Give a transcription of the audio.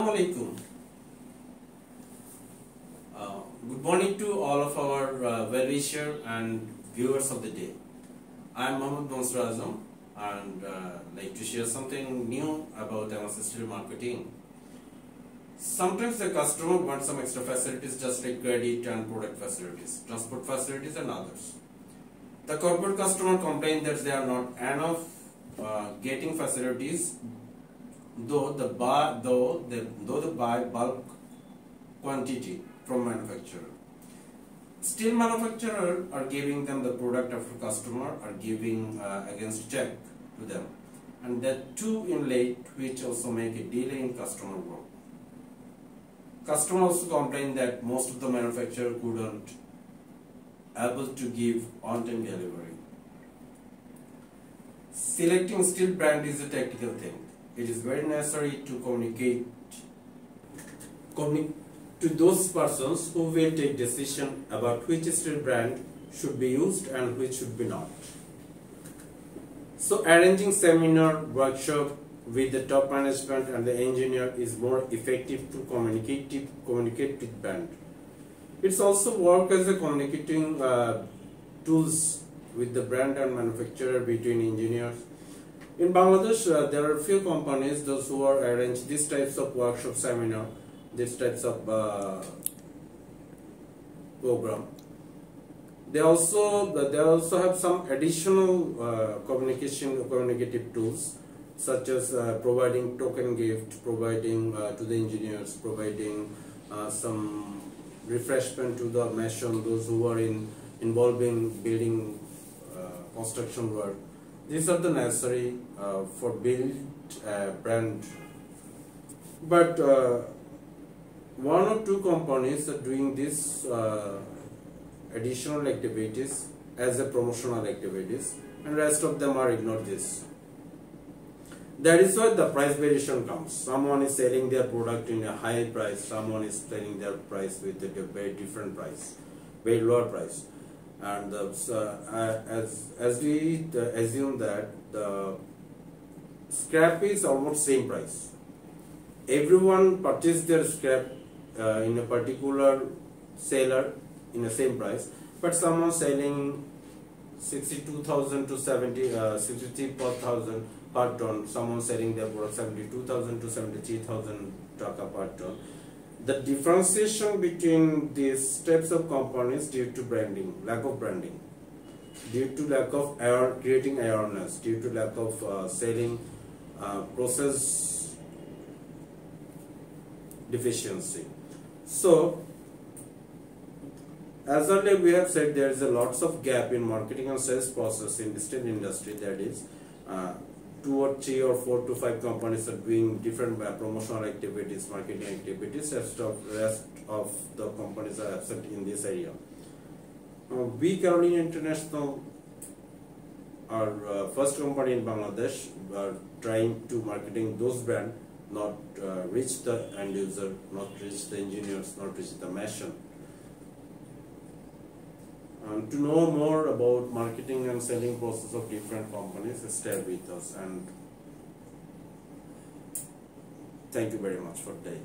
Assalamualaikum. Good morning to all of our well-wisher and viewers of the day. I am Mohammad Mansur Azam and like to share something new about MS Steel marketing. Sometimes the customer wants some extra facilities just like credit and product facilities, transport facilities and others. The corporate customer complain that they are not enough getting facilities, though they buy bulk quantity from manufacturer. Still manufacturer are giving them the product after customer are giving against check to them, and that too in late, which also make a delay in customer work. Customer also complain that most of the manufacturer couldn't able to give on-time delivery. Selecting steel brand is a technical thing. It is very necessary to communicate to those persons who will take decision about which steel brand should be used and which should be not. So arranging seminar, workshop with the top management and the engineer is more effective to communicate with brand. It's also work as a communicating tools with the brand and manufacturer between engineers. In Bangladesh, there are few companies those who are arrange these types of workshop seminar, these types of program. They also have some additional communicative tools, such as providing token gift, providing to the engineers, providing some refreshment to the mason, those who are involved in building construction work. These are the necessary for build brand. But one or two companies are doing this additional activities as a promotional activities, and rest of them are ignore this. That is why the price variation comes. Someone is selling their product in a high price, someone is selling their price with a very different price, very lower price. And as we assume that the scrap is almost same price. Everyone purchase their scrap in a particular seller in the same price, but someone selling 62,000 to 63,000 per ton, someone selling their product 72,000 to 73,000 taka per ton. The differentiation between these types of companies due to branding, lack of branding, due to lack of creating awareness, due to lack of selling process deficiency. So, as earlier we have said, there is a lots of gap in marketing and sales process in the steel industry. That is, 2 or 3 or 4 to 5 companies are doing different promotional activities, marketing activities. Rest of the companies are absent in this area. We Carolina International, our first company in Bangladesh, are trying to marketing those brands, not reach the end user, not reach the engineers, not reach the mason. To know more about marketing and selling process of different companies, stay with us, and thank you very much for today.